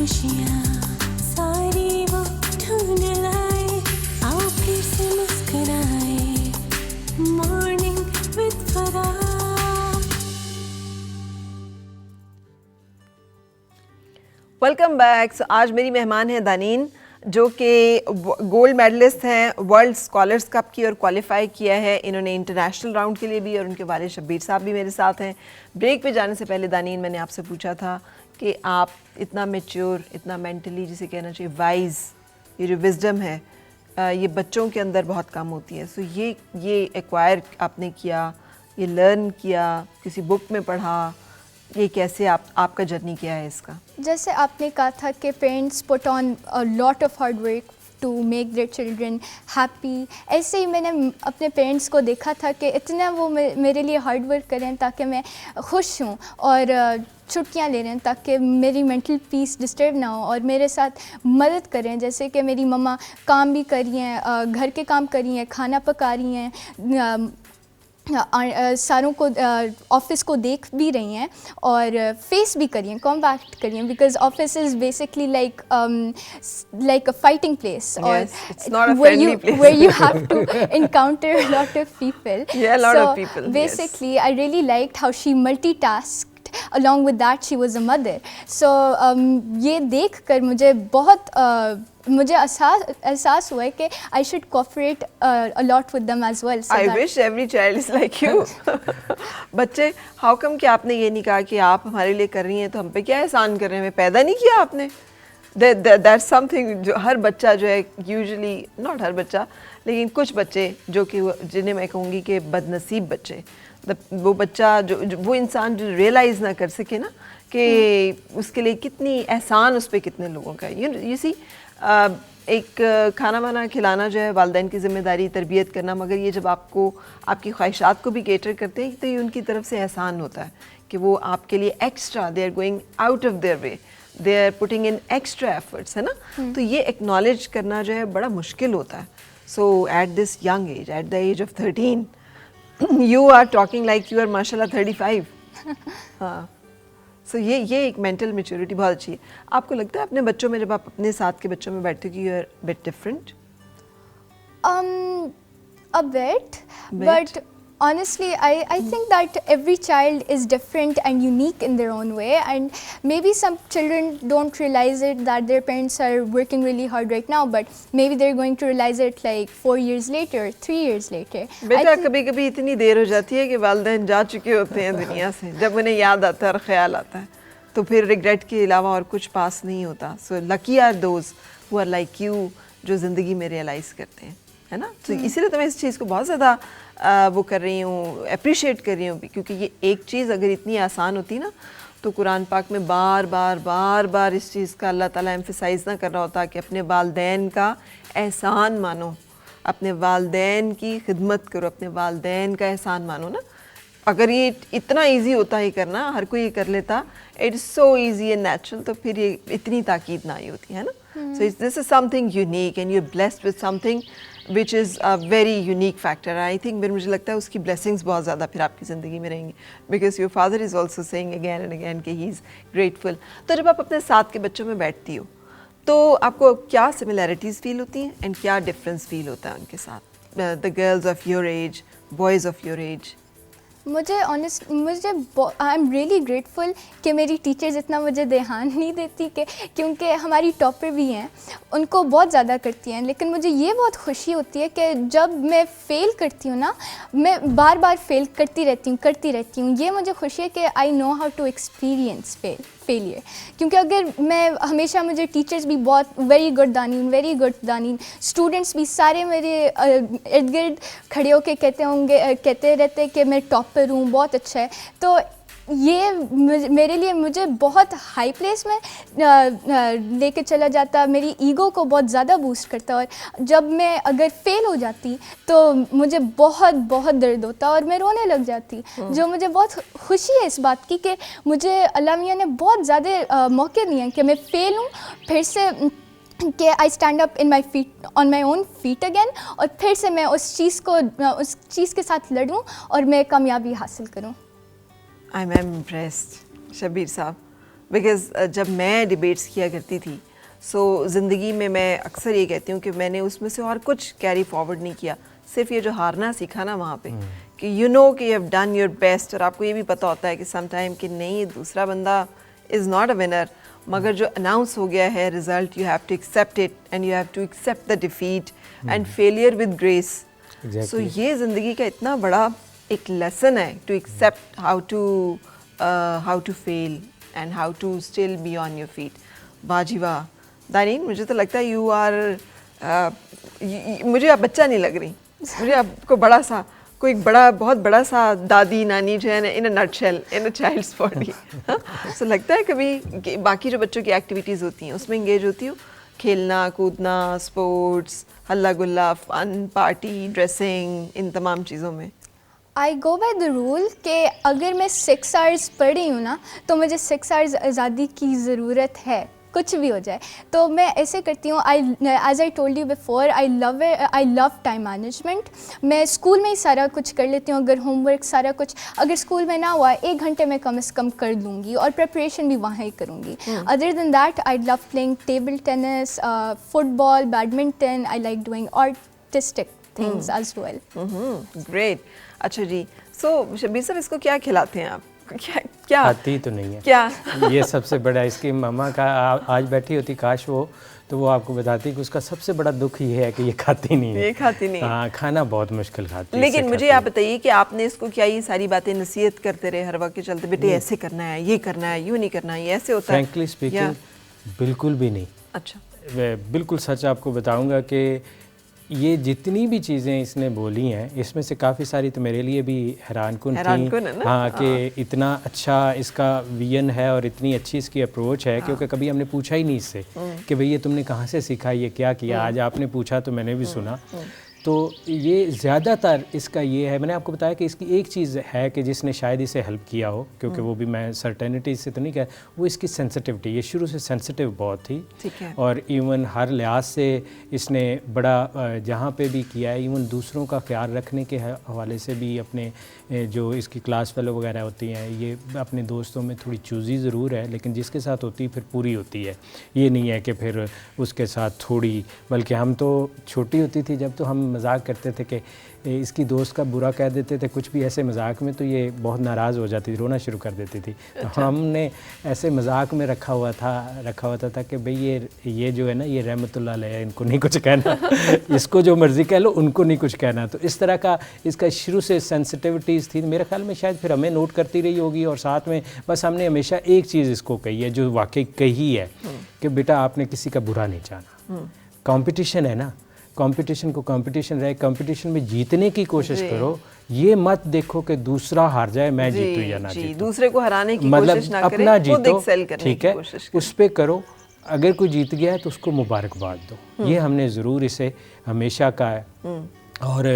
खुशियाँ सारी वो ढूंढ लाए, आओ फिर से मुस्कुराए, मॉर्निंग विद फरा। Welcome back. आज मेरी मेहमान है दानीन, जो कि गोल्ड मेडलिस्ट हैं वर्ल्ड स्कॉलर्स कप की और क्वालिफाई किया है इन्होंने इंटरनेशनल राउंड के लिए भी, और उनके वालिद शब्बीर साहब भी मेरे साथ हैं। ब्रेक पे जाने से पहले दानीन, मैंने आपसे पूछा था कि आप इतना मैच्योर, इतना मेंटली जिसे कहना चाहिए वाइज, ये जो विजडम है ये बच्चों के अंदर बहुत कम होती है। सो ये एक्वायर आपने किया, ये लर्न किया, किसी बुक में पढ़ा, ये कैसे आपका जर्नी क्या है इसका? जैसे आपने कहा था कि parents put on a lot of hard work to make their children happy, ऐसे ही मैंने अपने पेरेंट्स को देखा था कि इतना वो मेरे लिए हार्ड वर्क करें ताकि मैं खुश हूँ, और छुट्टियाँ ले रहे हैं ताकि मेरी मेंटल पीस डिस्टर्ब ना हो, और मेरे साथ मदद करें। जैसे कि मेरी मम्मा काम भी कर रही हैं, घर के काम कर रही हैं, खाना पका रही हैं, सारों को ऑफिस को देख भी रही हैं और फेस भी करी हैं, कॉम्पैक्ट करी हैं, because office is basically like a fighting place, और where you have to encounter a lot of people. Yeah, a lot of people. Basically, yes. I really liked how she multitasked. Along with that, she was a mother. So ये देख कर मुझे बहुत मुझे एहसास हुआ है कि I should cooperate a lot with them as well. So I wish every child is like you. बच्चे, how come कि आपने ये नहीं कहा कि आप हमारे लिए कर रही हैं तो हम पे क्या एहसान कर रहे हैं, पैदा नहीं किया आपने? That's something जो हर बच्चा जो है, usually not हर बच्चा, लेकिन कुछ बच्चे जो कि जिन्हें मैं कहूँगी कि बदनसीब बच्चे, वो बच्चा जो वो इंसान जो रियलाइज़ ना कर सके ना कि उसके लिए कितनी एहसान उस पर कितने लोगों का है। यू सी, एक खाना वाना खिलाना जो है वालिदैन की ज़िम्मेदारी, तरबियत करना, मगर ये जब आपको आपकी ख्वाहिशात को भी केटर करते हैं तो ये उनकी तरफ से एहसान होता है कि वो आपके लिए extra, they are going out of their way, they are putting in extra efforts, है ना। तो ये एक्नॉलेज करना जो है बड़ा मुश्किल होता है। So at this young age, at the age of 13, you are talking like you are माशाल्लाह 35. हाँ, सो ये एक मेंटल मेच्योरिटी बहुत अच्छी है। आपको लगता है अपने बच्चों में, जब आप अपने साथ के बच्चों में बैठते हो, कि you are bit different? A bit, but honestly, I think that every child is different and unique in their own way, and maybe some children don't realize it that their parents are working really hard right now, but maybe they're going to realize it like 4 years later, 3 years later. बेटा, कभी-कभी इतनी देर हो जाती है कि वालिदैन जा चुके होते हैं दुनिया से, जब उन्हें याद आता है और ख्याल आता है, तो फिर रिग्रेट के अलावा और कुछ पास नहीं होता। So lucky are those who are like you, जो ज़िंदगी में रियलाइज़ करते हैं, है ना। तो इसीलिए तो मैं इस चीज़ को बहुत ज़्यादा वो कर रही हूँ, अप्रिशिएट कर रही हूँ, क्योंकि ये एक चीज़ अगर इतनी आसान होती ना, तो कुरान पाक में बार बार इस चीज़ का अल्लाह ताला एम्फसाइज़ ना कर रहा होता कि अपने वालिदैन का एहसान मानो, अपने वालिदैन की खिदमत करो, अपने वालिदैन का एहसान मानो ना। अगर ये इतना इजी होता है करना, हर कोई ये कर लेता, it is so easy and natural, तो फिर ये इतनी ताकीद ना आई होती है ना। So this is something unique and you are blessed with something which is a very unique factor. I think मुझे लगता है उसकी ब्लेसिंग्स बहुत ज़्यादा फिर आपकी ज़िंदगी में रहेंगी, because your father is also saying again and again कि ही इज़ ग्रेटफुल। तो जब आप अपने साथ के बच्चों में बैठती हो तो आपको क्या सिमिलैरिटीज़ फील होती हैं एंड क्या डिफरेंस फील होता है उनके साथ, the girls of your age, boys of your age? मुझे आई एम रियली ग्रेटफुल कि मेरी टीचर्स इतना मुझे ध्यान नहीं देती, कि क्योंकि हमारी टॉपर भी हैं, उनको बहुत ज़्यादा करती हैं, लेकिन मुझे ये बहुत खुशी होती है कि जब मैं फ़ेल करती हूँ ना, मैं बार बार फेल करती रहती हूँ। ये मुझे खुशी है कि I know how to experience failure, क्योंकि अगर मैं हमेशा, मुझे टीचर्स भी बहुत वेरी गुड दानीन, स्टूडेंट्स भी सारे मेरे इर्द गिर्द खड़े होके कहते रहते कि मैं टॉपर हूँ, बहुत अच्छा है। तो ये मेरे लिए मुझे बहुत हाई प्लेस में लेके चला जाता, मेरी ईगो को बहुत ज़्यादा बूस्ट करता, और जब मैं अगर फेल हो जाती तो मुझे बहुत दर्द होता और मैं रोने लग जाती, जो मुझे बहुत खुशी है इस बात की कि मुझे अल्लाह मियाँ ने बहुत ज़्यादा मौके दिए हैं कि मैं फेल हूँ, फिर से कि I stand up on my own feet again, और फिर से मैं उस चीज़ के साथ लड़ूँ और मैं कामयाबी हासिल करूँ। आई एम इम्प्रेस्ड शब्बीर साहब, बिकॉज जब मैं डिबेट्स किया करती थी ज़िंदगी में मैं अक्सर ये कहती हूँ कि मैंने उसमें से और कुछ कैरी फॉरवर्ड नहीं किया, सिर्फ ये जो हारना सीखा ना वहाँ पे कि यू नो कि you have done your best, और आपको ये भी पता होता है कि सम टाइम कि नहीं दूसरा बंदा इज़ नॉट अ विनर, मगर जो अनाउंस हो गया है result you have to accept it and you have to accept the defeat and failure with grace. So ये ज़िंदगी का इतना बड़ा एक लेसन है to accept how to fail and how to still be on your feet. बाजी वाह दानीन, मुझे तो लगता है यू आर मुझे आप बच्चा नहीं लग रही, मुझे आपको बड़ा सा कोई बहुत बड़ा सा दादी नानी जो है ना in a nutshell in a child's body. So लगता है कभी बाकी जो बच्चों की एक्टिविटीज़ होती हैं उसमें इंगेज होती हूँ, खेलना कूदना, स्पोर्ट्स, हल्ला गुल्ला, फन, पार्टी, ड्रेसिंग, इन तमाम चीज़ों में? आई गो बाय द रूल कि अगर मैं 6 आवर्स पढ़ रही हूँ ना तो मुझे 6 आवर्स आज़ादी की ज़रूरत है, कुछ भी हो जाए। तो मैं ऐसे करती हूँ, as I told you before, I love time management. मैं स्कूल में ही सारा कुछ कर लेती हूँ, अगर होमवर्क सारा कुछ अगर स्कूल में ना हुआ 1 घंटे में कम से कम कर लूँगी और प्रिपरेशन भी वहाँ ही करूँगी। Other than that I love playing table tennis, football, badminton, I like doing artistic things as well. Great. अच्छा जी, सो शबीर सर इसको क्या खिलाते हैं आप? क्या खाती तो नहीं है क्या? ये सबसे बड़ा इसकी मम्मा का आज बैठी होती काश वो आपको बताती कि उसका सबसे बड़ा दुख ये है कि ये खाती नहीं है। ये खाती नहीं। हाँ, खाना बहुत मुश्किल खाती है। लेकिन मुझे आप बताइए कि आपने इसको क्या ये सारी बातें नसीहत करते रहे हर वक्त के चलते, बेटे ऐसे करना है, ये करना है, यूँ नहीं करना है, ये ऐसे होता है? फ्रैंकली स्पीकिंग बिल्कुल भी नहीं। अच्छा। बिल्कुल सच आपको बताऊंगा कि ये जितनी भी चीज़ें इसने बोली हैं इसमें से काफ़ी सारी तो मेरे लिए भी हैरानकुन थी। हाँ, कि इतना अच्छा इसका विजन है और इतनी अच्छी इसकी अप्रोच है, क्योंकि कभी हमने पूछा ही नहीं इससे कि भैया तुमने कहाँ से सीखा, ये क्या किया। आज आपने पूछा तो मैंने भी सुना। तो ये ज़्यादातर इसका ये है, मैंने आपको बताया कि इसकी एक चीज़ है कि जिसने शायद इसे हेल्प किया हो, क्योंकि वो भी मैं सर्टेनिटी से तो नहीं कह, वो इसकी सेंसिटिविटी। ये शुरू से सेंसिटिव बहुत थी, और इवन हर लिहाज से इसने बड़ा जहाँ पे भी किया है, इवन दूसरों का ख्याल रखने के हवाले से भी, अपने जो इसकी क्लास फेलो वगैरह होती हैं, ये अपने दोस्तों में थोड़ी चूज़ी ज़रूर है, लेकिन जिसके साथ होती है फिर पूरी होती है। ये नहीं है कि फिर उसके साथ थोड़ी, बल्कि हम तो छोटी होती थी जब तो हम मजाक करते थे कि इसकी दोस्त का बुरा कह देते थे कुछ भी ऐसे मजाक में, तो ये बहुत नाराज़ हो जाती थी, रोना शुरू कर देती थी। तो हमने ऐसे मजाक में रखा हुआ था कि भाई ये जो है ना, ये रहमतुल्लाह अलैह, इनको नहीं कुछ कहना, इसको जो मर्ज़ी कह लो, उनको नहीं कुछ कहना। तो इस तरह का इसका शुरू से सेंसिटिविटीज़ थी। मेरे ख्याल में शायद फिर हमें नोट करती रही होगी, और साथ में बस हमने हमेशा एक चीज़ इसको कही है जो वाकई कही है कि बेटा आपने किसी का बुरा नहीं चाहना। कंपटीशन है ना, कंपटीशन को कंपटीशन रहे, कंपटीशन में जीतने की कोशिश करो, ये मत देखो कि दूसरा हार जाए मैं जीतूं या ना जीतूं। दूसरे को हराने की मतलब कोशिश ना करें, अपना जीतो, ठीक है, उस पे करो। अगर कोई जीत गया है तो उसको मुबारकबाद दो। ये हमने ज़रूर इसे हमेशा कहा है। और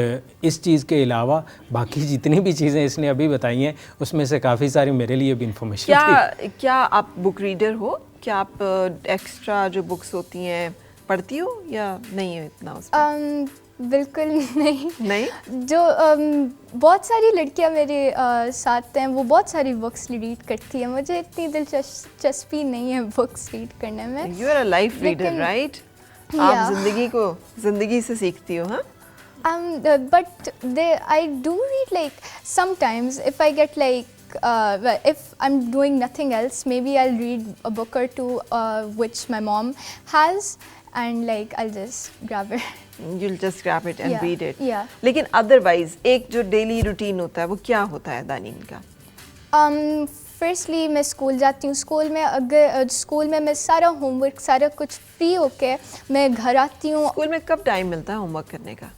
इस चीज़ के अलावा बाकी जितनी भी चीज़ें इसने अभी बताई हैं उसमें से काफ़ी सारी मेरे लिए भी इंफॉर्मेशन थी। क्या आप बुक रीडर हो? क्या आप एक्स्ट्रा जो बुक्स होती हैं पढ़ती हो या नहीं है इतना उसमें? बिल्कुल नहीं। जो बहुत सारी लड़कियां मेरे साथ हैं वो बहुत सारी बुक्स रीड करती हैं, मुझे इतनी दिलचस्पी नहीं है बुक्स रीड करने में। You are a life reader right? आप जिंदगी से सीखती हो। हाँ, but I do read, like sometimes if I get like if I'm doing nothing else, maybe I'll read a book or two which my mom has, and like I'll just grab it. You'll just grab it and read it. Yeah. लेकिन otherwise एक जो daily routine होता है वो क्या होता है दानीन का? फर्स्टली मैं स्कूल जाती हूँ। स्कूल में मैं सारा होमवर्क सारा कुछ फ्री होके मैं घर आती हूँ। स्कूल में कब टाइम मिलता है होमवर्क करने का?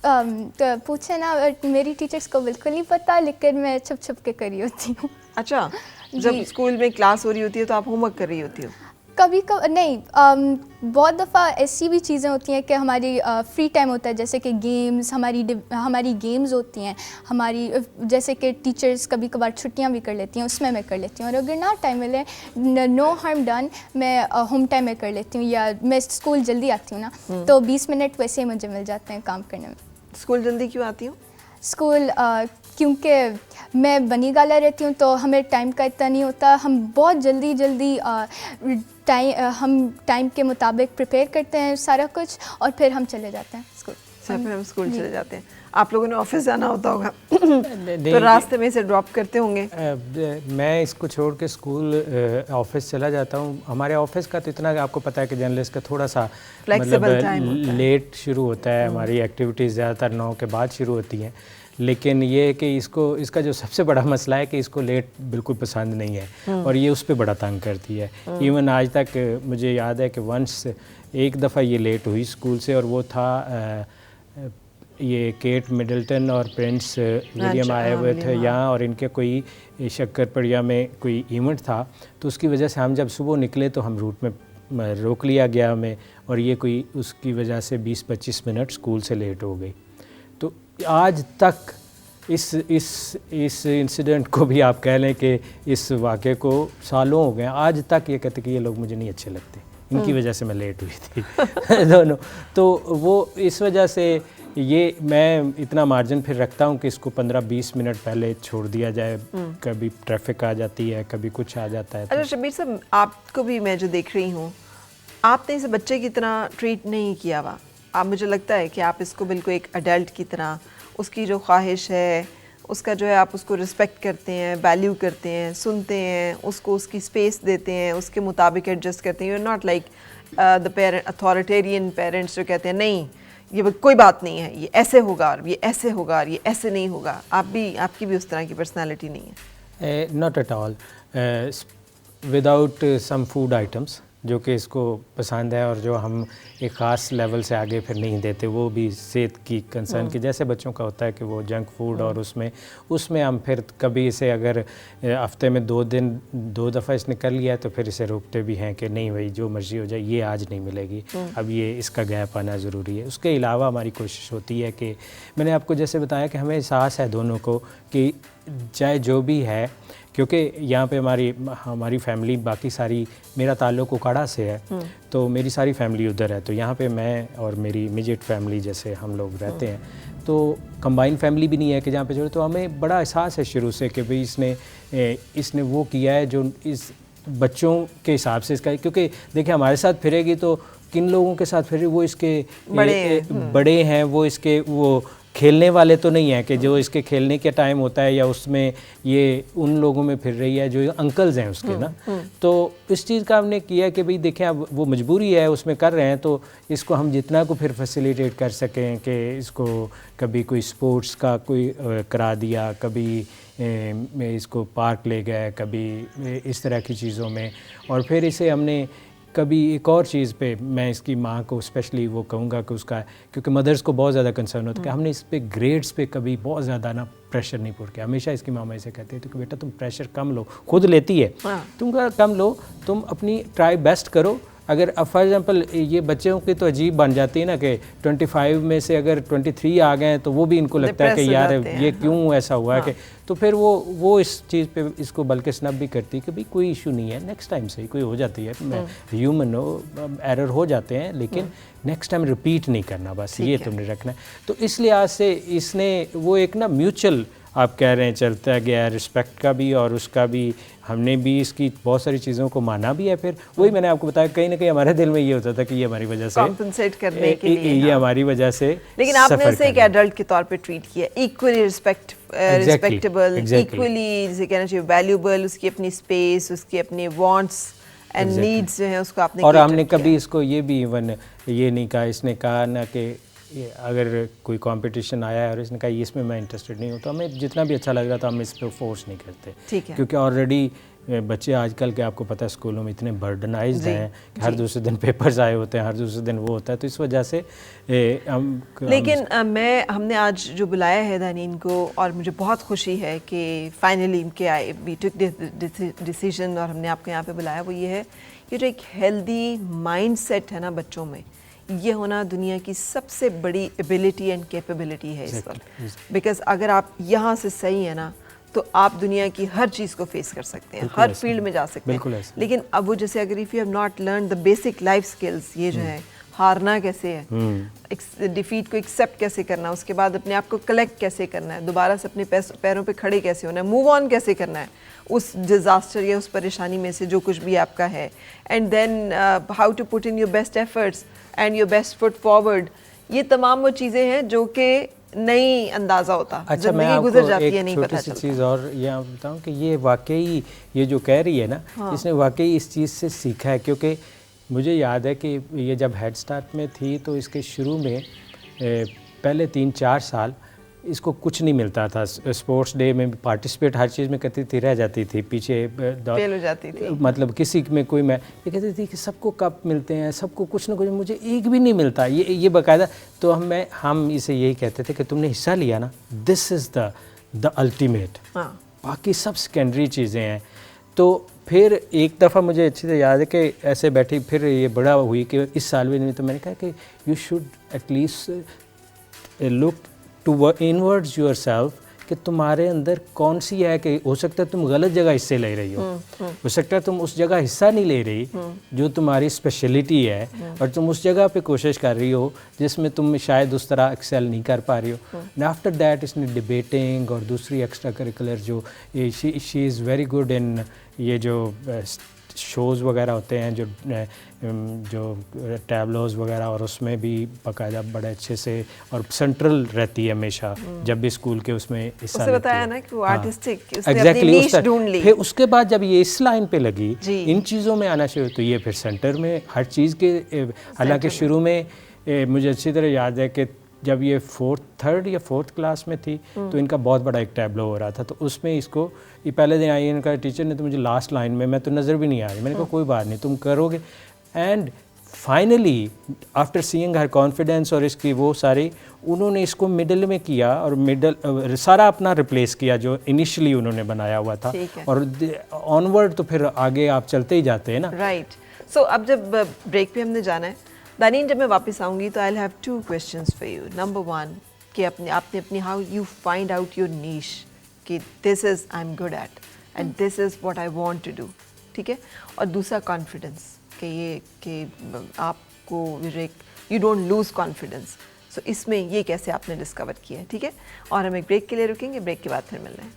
तो पूछे ना, मेरी टीचर्स को बिल्कुल नहीं पता, लेकिन मैं छुप छुप के करी होती हूँ। अच्छा, जब स्कूल में क्लास हो रही होती है तो आप होमवर्क कर रही होती हो? कभी नहीं, बहुत दफ़ा ऐसी भी चीज़ें होती हैं कि हमारी फ्री टाइम होता है, जैसे कि गेम्स, हमारी गेम्स होती हैं, हमारी जैसे कि टीचर्स कभी कभार छुट्टियां भी कर लेती हैं, उसमें मैं कर लेती हूँ। और अगर ना टाइम मिले, नो हार्म डन, मैं होम टाइम में कर लेती हूँ, या मैं स्कूल जल्दी आती हूँ ना तो 20 मिनट वैसे ही मुझे मिल जाते हैं काम करने में। स्कूल जल्दी क्यों आती हूँ? स्कूल क्योंकि मैं बनीगाला रहती हूँ तो हमें टाइम का इतना नहीं होता, हम बहुत जल्दी हम टाइम के मुताबिक प्रिपेयर करते हैं सारा कुछ और फिर हम चले जाते हैं स्कूल। फिर हम स्कूल चले जाते हैं। आप लोगों ने ऑफिस जाना होता होगा तो रास्ते में से ड्रॉप करते होंगे? मैं इसको छोड़ के स्कूल ऑफिस चला जाता हूँ। हमारे ऑफिस का तो इतना आपको पता है कि जर्नलिस्ट का थोड़ा सा मतलब लेट शुरू होता है, हमारी एक्टिविटीज़ ज़्यादातर 9 के बाद शुरू होती हैं। लेकिन ये है कि इसका जो सबसे बड़ा मसला है कि इसको लेट बिल्कुल पसंद नहीं है और ये उस पर बड़ा तंग करती है। इवन आज तक मुझे याद है कि वंस एक दफ़ा ये लेट हुई स्कूल से, और वो था ये केट मिडल्टन और प्रिंस विलियम आए हुए थे यहाँ, और इनके कोई शक्करपड़िया में कोई इवेंट था, तो उसकी वजह से हम जब सुबह निकले तो हम रूट में रोक लिया गया हमें, और ये कोई उसकी वजह से 20-25 मिनट स्कूल से लेट हो गई। तो आज तक इस इंसिडेंट को भी आप कह लें कि इस वाक़े को सालों हो गए, आज तक ये कहते कि ये लोग मुझे नहीं अच्छे लगते, इनकी वजह से मैं लेट हुई थी दोनों। तो वो इस वजह से ये मैं इतना मार्जिन फिर रखता हूँ कि इसको 15-20 मिनट पहले छोड़ दिया जाए। कभी ट्रैफिक आ जाती है, कभी कुछ आ जाता है। अच्छा शब्बीर साहब, आपको भी मैं जो देख रही हूँ, आपने इसे बच्चे की तरह ट्रीट नहीं किया हुआ। आप, मुझे लगता है कि आप इसको बिल्कुल एक अडल्ट की तरह, उसकी जो ख्वाहिश है उसका जो है आप उसको रिस्पेक्ट करते हैं, वैल्यू करते हैं, सुनते हैं, उसको उसकी स्पेस देते हैं, उसके मुताबिक एडजस्ट करते हैं। You are not like the parent authoritarian parents जो कहते हैं नहीं ये कोई बात नहीं है, ये ऐसे होगा और ये ऐसे होगा और ये ऐसे नहीं होगा। आपकी भी उस तरह की पर्सनैलिटी नहीं है? Not at all. Without some food items जो कि इसको पसंद है और जो हम एक ख़ास लेवल से आगे फिर नहीं देते, वो भी सेहत की कंसर्न की, जैसे बच्चों का होता है कि वो जंक फूड, और उसमें हम फिर कभी इसे अगर हफ्ते में 2 दफ़ा इसने कर लिया है तो फिर इसे रोकते भी हैं कि नहीं भाई जो मर्ज़ी हो जाए, ये आज नहीं मिलेगी, अब ये इसका गैप आना ज़रूरी है। उसके अलावा हमारी कोशिश होती है कि मैंने आपको जैसे बताया कि हमें एहसास है दोनों को कि चाहे जो भी है, क्योंकि यहाँ पे हमारी फैमिली बाकी सारी, मेरा ताल्लुक़ उकाड़ा से है तो मेरी सारी फैमिली उधर है, तो यहाँ पे मैं और मेरी इमीडिएट फैमिली जैसे हम लोग रहते हैं, तो कंबाइन फैमिली भी नहीं है कि जहाँ पे जो, तो हमें बड़ा एहसास है शुरू से कि भाई इसने वो किया है जो इस बच्चों के हिसाब से इसका, क्योंकि देखिए हमारे साथ फिरेगी तो किन लोगों के साथ फिरे, वो इसके बड़े हैं, वो इसके वो खेलने वाले तो नहीं है कि जो इसके खेलने के टाइम होता है या उसमें ये उन लोगों में फिर रही है जो अंकल्स हैं उसके ना। तो इस चीज़ का हमने किया कि भाई देखें अब वो मजबूरी है, उसमें कर रहे हैं, तो इसको हम जितना को फिर फैसिलिटेट कर सकें कि इसको कभी कोई स्पोर्ट्स का कोई करा दिया, कभी इसको पार्क ले गए, कभी इस तरह की चीज़ों में, और फिर इसे हमने कभी एक और चीज़ पे मैं इसकी माँ को स्पेशली वो कहूँगा कि उसका, क्योंकि मदर्स को बहुत ज़्यादा कंसर्न होता है, हमने इस पे ग्रेड्स पे कभी बहुत ज़्यादा ना प्रेशर नहीं पुट किया। हमेशा इसकी मामा इसे कहती है तो कि बेटा तुम प्रेशर कम लो, खुद लेती है, तुम कम लो, तुम अपनी ट्राई बेस्ट करो। अगर फॉर एग्जांपल ये बच्चों की तो अजीब बन जाती है ना कि 25 में से अगर 23 आ गए तो वो भी इनको लगता है कि यार ये क्यों ऐसा हुआ है कि, तो फिर वो इस चीज़ पे इसको बल्कि स्नब भी करती है कि भाई कोई इशू नहीं है, नेक्स्ट टाइम से कोई हो जाती है, ह्यूमन हो, एरर हो जाते हैं, लेकिन नेक्स्ट टाइम रिपीट नहीं करना, बस ये तुमने रखना है। तो इस लिहाज से इसने वो एक ना म्यूचुअल आप कह रहे हैं चलता गया है, रिस्पेक्ट का भी और उसका भी, हमने भी इसकी बहुत सारी चीज़ों को माना भी है। फिर वही मैंने आपको बताया, कहीं ना कहीं हमारे दिल में ये होता था कि ये हमारी वजह से कॉम्पनसेट करने के लिए, ये हमारी वजह से, लेकिन आपने उसे एक एडल्ट के तौर पे ट्रीट किया, इक्वली रिस्पेक्टेबल, इक्वली जिसे कहना चाहिए वैल्यूएबल, उसकी अपनी स्पेस, उसकी अपनी वांट्स एंड नीड्स जो है उसको आपने, और हमने कभी इसको ये भी इवन ये नहीं कहा, इसने कहा ना कि अगर कोई कंपटीशन आया है और इसने कहा इसमें मैं इंटरेस्टेड नहीं हूँ, तो हमें जितना भी अच्छा लग रहा था हम इस पर फोर्स नहीं करते, ठीक है, क्योंकि ऑलरेडी बच्चे आजकल के आपको पता है स्कूलों में इतने बर्डनाइज्ड हैं कि हर दूसरे दिन पेपर्स आए होते हैं, हर दूसरे दिन वो होता है, तो इस वजह से लेकिन हमने आज जो बुलाया है दानीन को, और मुझे बहुत खुशी है कि फाइनली इनके आए, वी टुक डिसीजन और हमने आपको यहाँ पे बुलाया, वो ये है कि जो एक हेल्दी माइंड सेट है ना बच्चों में, ये होना दुनिया की सबसे बड़ी एबिलिटी एंड कैपेबिलिटी है इस वक्त। बिकॉज अगर आप यहाँ से सही है ना तो आप दुनिया की हर चीज़ को फेस कर सकते हैं, हर फील्ड में जा सकते हैं। लेकिन अब वो जैसे अगर if you have not learn the basic life skills, ये जो है हारना कैसे है, डिफीट को एक्सेप्ट कैसे करना है, उसके बाद अपने आप को कलेक्ट कैसे करना है, दोबारा से अपने पैरों पे खड़े कैसे होना है, मूव ऑन कैसे करना है उस डिज़ास्टर या उस परेशानी में से जो कुछ भी आपका है, and then how to put in your best efforts and your best foot forward. ये तमाम वो चीज़ें हैं जो कि नहीं अंदाज़ा होता। अच्छा, मैं आपको एक छोटी सी चीज़ और यहाँ बताऊँ कि ये वाकई ये जो कह रही है ना, इसने वाकई इस चीज़ से सीखा है, क्योंकि मुझे याद है कि ये जब हेड स्टार्ट में थी तो इसके शुरू में पहले 3-4 साल इसको कुछ नहीं मिलता था। स्पोर्ट्स डे में पार्टिसिपेट हर चीज़ में करती थी, रह जाती थी पीछे, फेल हो जाती थी, मतलब किसी में कोई मैं ये कहती थी कि सबको कप मिलते हैं, सबको कुछ ना कुछ, मुझे एक भी नहीं मिलता। ये बाकायदा तो हम इसे यही कहते थे कि तुमने हिस्सा लिया ना, दिस इज़ द अल्टीमेट, बाकी सब सेकेंडरी चीज़ें हैं। तो फिर एक दफ़ा मुझे अच्छी तरह याद है कि ऐसे बैठी, फिर ये बड़ा हुई कि इस साल भी नहीं, तो मैंने कहा कि you should at least look to inwards yourself, कि तुम्हारे अंदर कौन सी है, कि हो सकता है तुम गलत जगह हिस्से ले रही हो सकता है तुम उस जगह हिस्सा नहीं ले रही जो तुम्हारी स्पेशलिटी है, और तुम उस जगह पे कोशिश कर रही हो जिसमें तुम शायद उस तरह एक्सेल नहीं कर पा रही हो। एंड आफ्टर दैट इसने डिबेटिंग और दूसरी एक्स्ट्रा करिकुलर जो she is very good in ये जो शोज़ वगैरह होते हैं, जो टैबलोज़ वगैरह, और उसमें भी बाकायदा बड़े अच्छे से, और सेंट्रल रहती है हमेशा जब भी स्कूल के उसमें हिस्सा लेती है। बताया ना कि वो आर्टिस्टिक, उसने अपनी नीश ढूंढ ली। फिर उसके बाद जब ये इस लाइन पे लगी, इन चीज़ों में आना शुरू, तो ये फिर सेंटर में हर चीज़ के, हालांकि शुरू में मुझे अच्छी तरह याद है कि जब ये 3rd या 4th क्लास में थी तो इनका बहुत बड़ा एक टैबलो हो रहा था, तो उसमें इसको ये पहले दिन आई, इनका टीचर ने तो मुझे लास्ट लाइन में, मैं तो नज़र भी नहीं आ रही, मैंने कहा कोई बात नहीं तुम करोगे। And finally after seeing her confidence और इसकी वो सारी, उन्होंने इसको मिडल में किया, और मिडल सारा अपना रिप्लेस किया जो इनिशियली उन्होंने बनाया हुआ था, और ऑनवर्ड तो फिर आगे आप चलते ही जाते हैं ना। राइट। सो अब जब ब्रेक पे हमने जाना है दानीन, जब मैं वापस आऊँगी तो I have 2 questions for you. Number 1 कि आपने अपनी how you find out your niche, कि this is I am good at and this is what I want to do, ठीक है। और दूसरा कॉन्फिडेंस, कि ये कि आपको you don't lose confidence. So इसमें ये कैसे आपने डिस्कवर किया है, ठीक है। और हम एक ब्रेक के लिए रुकेंगे, ब्रेक के बाद फिर मिल रहे हैं।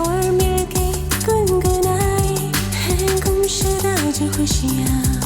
और मिलके गुनगुनाए हैं गुमशुदा जो खुशियाँ।